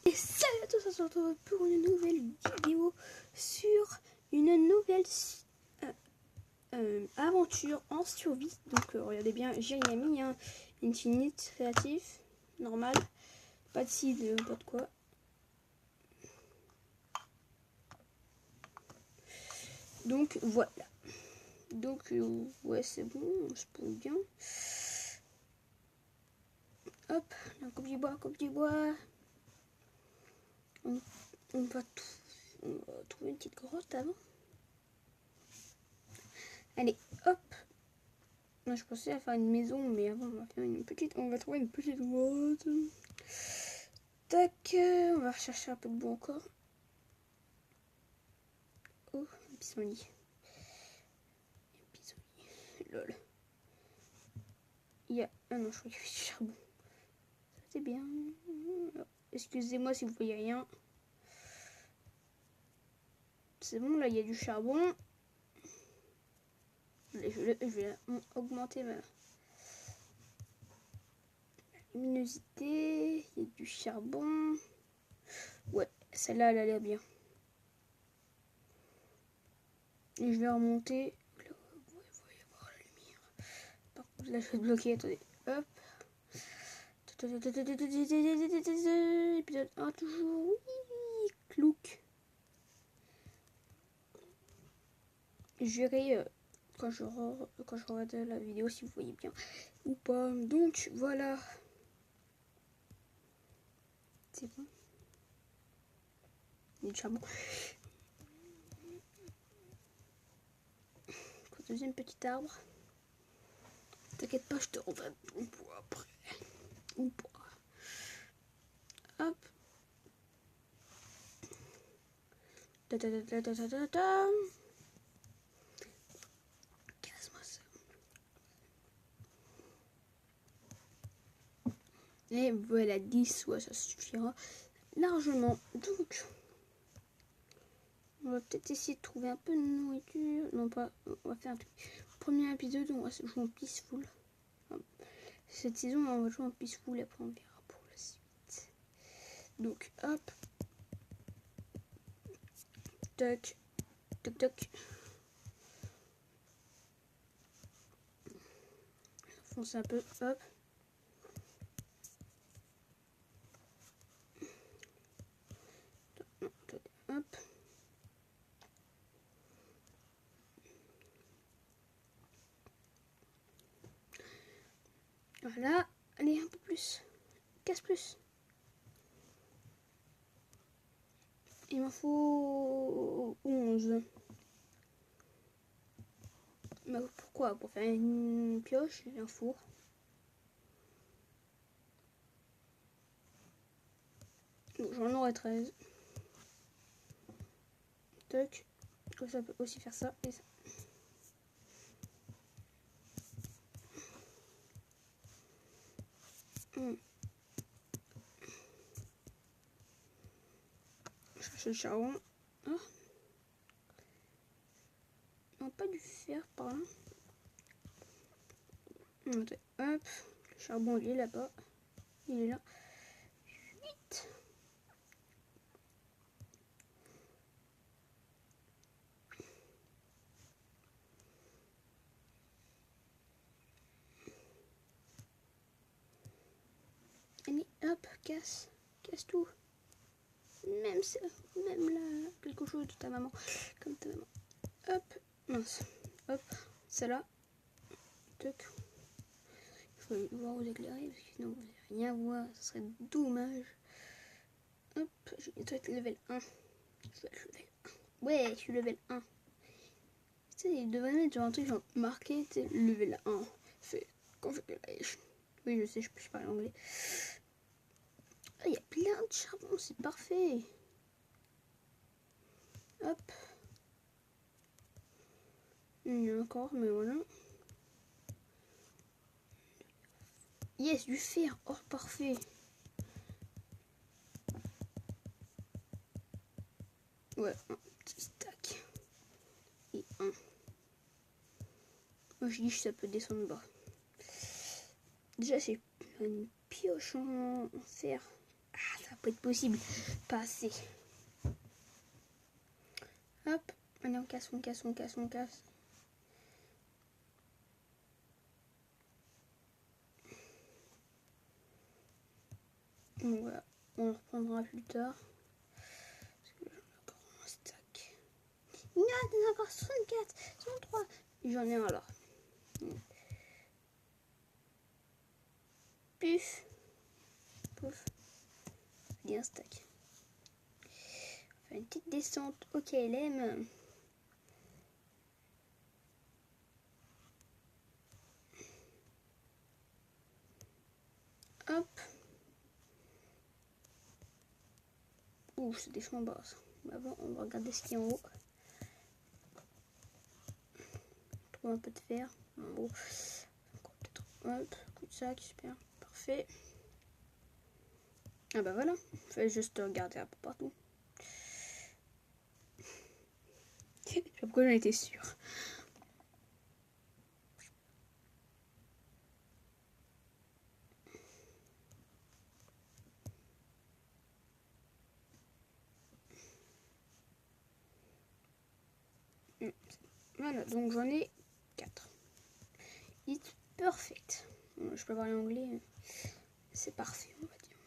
Et salut à tous, on se retrouve pour une nouvelle vidéo sur une nouvelle aventure en survie. Donc regardez bien, j'ai mis un Infinite créatif, normal, pas de seed, pas de quoi. Donc voilà. Donc ouais, c'est bon, je peux bien. Hop, un coupe du bois. On va trouver une petite grotte avant. Allez, hop. Moi, je pensais à faire une maison, mais avant on va faire on va trouver une petite grotte. Tac, on va rechercher un peu de bois encore. Oh, un pissenlit. Lol. Il y a... Ah non, je crois qu'il y avait du charbon. Ça c'est bien. Excusez-moi si vous voyez rien. C'est bon, là il y a du charbon. Je vais augmenter ma luminosité. Il y a du charbon. Ouais, celle-là elle a l'air bien. Et je vais remonter. Là, vous voyez voir la lumière. Par contre, là je vais bloquer. Attendez. Hop. Épisode 1 toujours. Oui. Clouc. Je verrai quand je regarde la vidéo si vous voyez bien ou pas. Donc voilà. C'est bon. Il y a du charbon. Deuxième petit arbre. T'inquiète pas, je te rendrai ton bois après. Ou pas. Hop. Casse-moi ça. Et voilà, 10, ouais, ça suffira largement. Donc, on va peut-être essayer de trouver un peu de nourriture. Non, pas. On va faire un truc. Premier épisode, on va jouer en peaceful. Cette saison, on va jouer en peaceful. Après, on verra pour la suite. Donc, hop. Toc. Toc, toc. Fonce un peu. Hop. Hop. Voilà. Allez, un peu plus. Casse plus. Il m'en faut 11. Mais pourquoi? Pour faire une pioche et un four. Donc j'en aurai 13. Toc. Comme ça, on peut aussi faire ça et ça. Chercher le charbon. Ah. Non, pas du fer par là. Hop. Le charbon, il est là-bas. Il est là. 8. Allez, hop, casse. Casse tout. Même ça. Même là, quelque chose de ta maman. Comme ta maman. Hop. Mince. Hop. Celle-là. Toc. Il faut voir vous éclairer parce que sinon vous n'allez rien voir. Ce serait dommage. Hop. Je vais bientôt être level 1. Je vais être level 1. Ouais, je suis level 1. Tu sais, il devrait mettre genre un truc genre marqué, tu sais, level 1. C'est configuration. Oui, je sais, je parle anglais. Ah, il y a plein de charbon, c'est parfait. Hop. Il y en a encore, mais voilà. Yes, du fer. Oh, parfait. Ouais, un petit stack. Et un. Moi, je dis que ça peut descendre bas. Déjà, c'est une pioche en fer. Ah, ça peut être possible. Pas assez. Hop. Allez, on casse. Donc voilà, on le reprendra plus tard. Parce que j'en ai encore un stack. Il y en a encore 64, 63. J'en ai un là. Puf. Pouf. Il y a un stack. On fait une petite descente au KLM. Hop. Ouh, c'est des chambres bas. Bon, on va regarder ce qu'il y a en haut. On trouve un peu de fer. En haut. Encore peut-être. Hop, coup de sac, super. Parfait. Ah bah voilà. Il fallait juste regarder un peu partout. Je sais pas pourquoi j'en étais sûre. Voilà, donc j'en ai 4. It's perfect. Je peux parler anglais, mais c'est parfait, on va dire.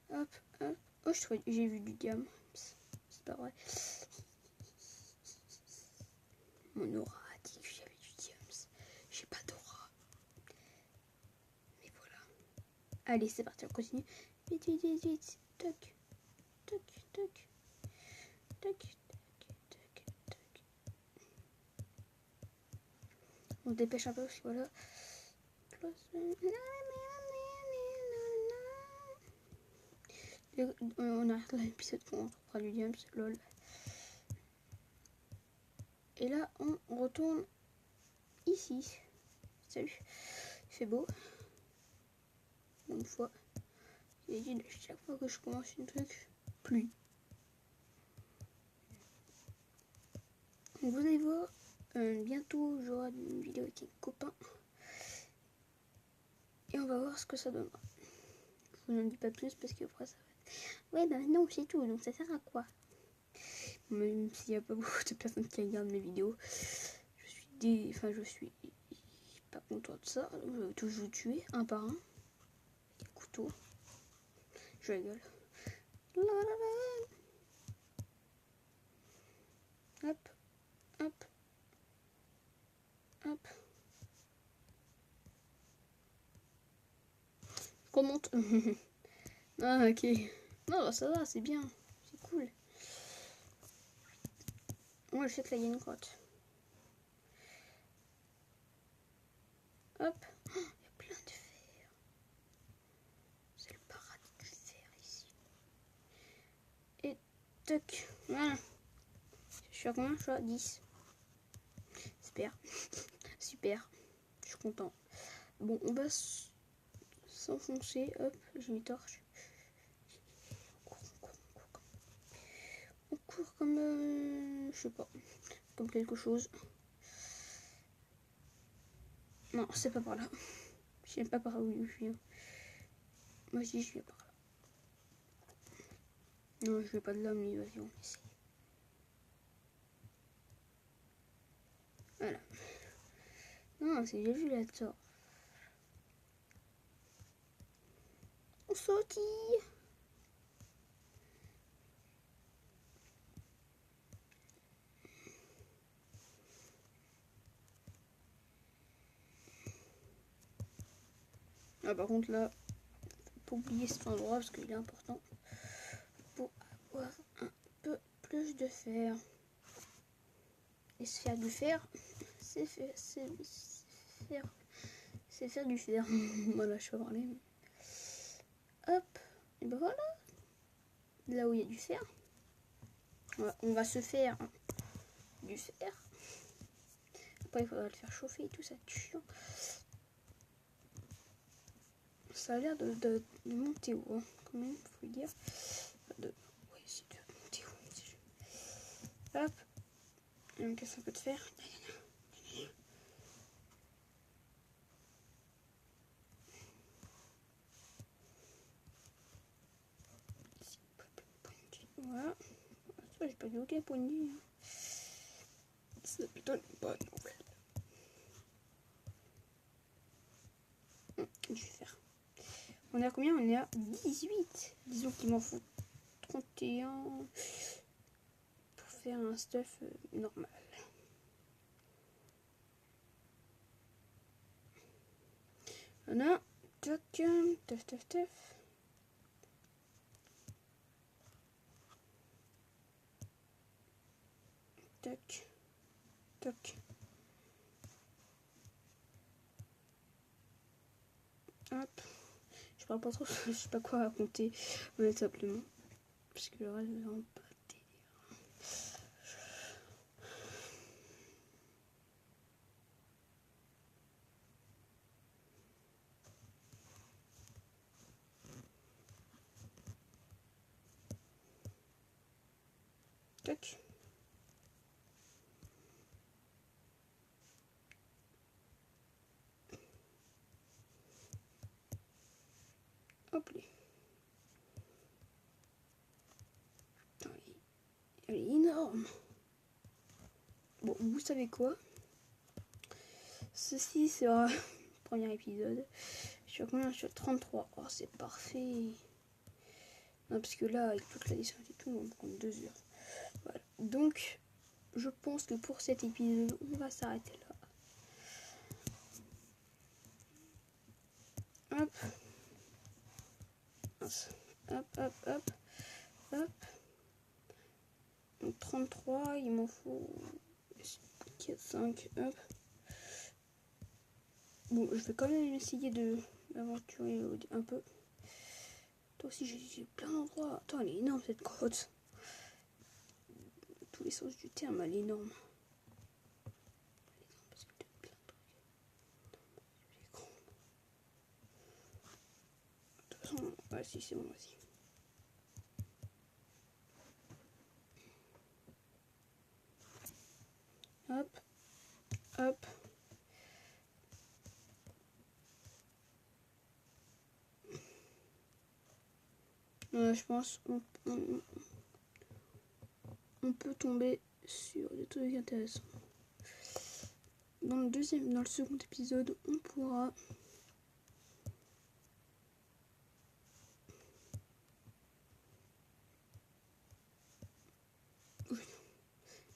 Voilà. Hop, hop. Oh, j'ai vu du diamant. C'est pas vrai. Mon aura a dit que j'avais du diamant. J'ai pas d'aura. Mais voilà. Allez, c'est parti, on continue. Vite, vite, vite, vite. Toc, toc, toc. Toc, toc, toc, toc. On se dépêche un peu parce que voilà. On arrête l'épisode quand on reprend du diamant, lol. Et là, on retourne ici. Salut. Il fait beau. Une fois. J'ai dit chaque fois que je commence un truc, pluie. Donc vous allez voir, bientôt j'aurai une vidéo avec un copain. Et on va voir ce que ça donnera. Je vous en dis pas plus parce qu'après ça va être... Ouais bah non, c'est tout, donc ça sert à quoi? Même s'il n'y a pas beaucoup de personnes qui regardent mes vidéos, je suis pas content de ça. Donc je vais tous vous tuer un par un. Avec un couteau. Je rigole. Hop, hop, hop. Qu'on monte. Ah ok. Non, ça va, c'est bien. C'est cool. Moi je sais que là il y a une grotte. Hop. Oh, il y a plein de fer. C'est le paradis du fer ici. Et toc. Voilà. Je suis à combien? Je suis à 10. Super. Super. Je suis content. Bon, on va s'enfoncer. Hop, j'ai mes torches. On court comme... je sais pas. Comme quelque chose. Non, c'est pas par là. Je sais pas par où je viens. Moi, je dis je viens par là. Non, je vais pas de là, mais vas-y, on essaye. Voilà. Non, c'est j'ai vu la torche. On sautille. Ah, par contre, là, faut pas oublier cet endroit parce qu'il est important pour avoir un peu plus de fer. Et se faire du fer, c'est faire du fer. Voilà, je peux parler. Hop, et ben voilà. Là où il y a du fer, on va se faire du fer. Après, il faudra le faire chauffer et tout ça. Ça a l'air de monter haut, hein, quand même, faut le dire. Oui, c'est de monter haut. Hop, et on casse un peu de fer. Voilà. Ça, j'ai pas dit aucun point de vue. Ça putain pas de nouvelle. Je vais faire. On est à combien? On est à 18. Disons qu'il m'en faut 31 pour faire un stuff normal. Voilà. Tac, taf, taf, taf. Tac, tac. Hop. Je parle pas trop, je sais pas quoi raconter, simplement. Parce que le reste, c'est vraiment pas délire. Tac. Hop là. Elle est énorme. Bon, vous savez quoi? Ceci sera le premier épisode. Je suis à combien? Je suis à 33. Oh, c'est parfait. Non, parce que là, avec toute la licence et tout, on va prendre 2 heures. Voilà. Donc, je pense que pour cet épisode, on va s'arrêter là. Hop. Hop, hop, hop. Hop. Donc, 33, il m'en faut 4, 5, hop. Bon, je vais quand même essayer de m'aventurer un peu. Toi aussi, j'ai plein d'endroits. Attends, elle est énorme cette grotte. Tous les sens du terme, elle est énorme. Parce que plein de trucs. Elle est grande. De toute façon, ouais, si, c'est bon, vas-y. Hop, hop. Je pense on peut tomber sur des trucs intéressants. Dans le second épisode, on pourra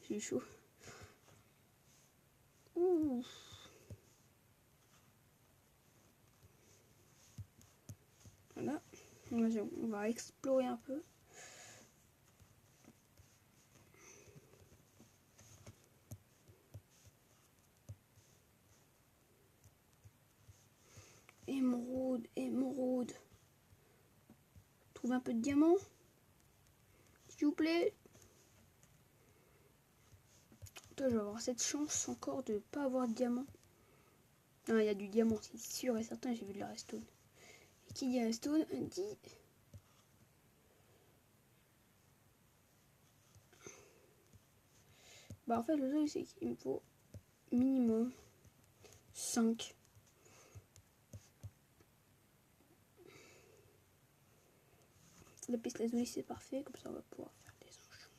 j'ai chaud. Ouh. Voilà. On va explorer un peu. Émeraude, émeraude. Trouve un peu de diamant, s'il vous plaît. Toi, je vais avoir cette chance encore de pas avoir de diamant. Non, il y a du diamant, c'est sûr et certain. J'ai vu de la redstone. Et qui dit redstone dit. Bah, en fait, le truc, c'est qu'il me faut minimum 5. La piste lazuli, c'est parfait. Comme ça, on va pouvoir faire des enchants.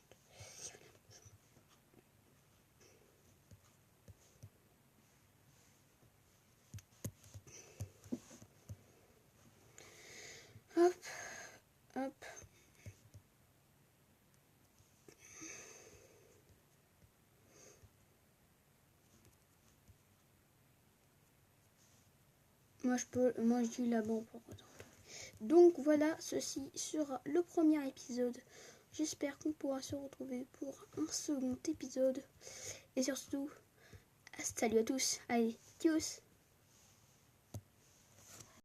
Hop, hop. Moi je dis là-bas pour autant. Donc voilà, ceci sera le premier épisode. J'espère qu'on pourra se retrouver pour un second épisode. Et surtout, salut à tous. Allez, tchuss.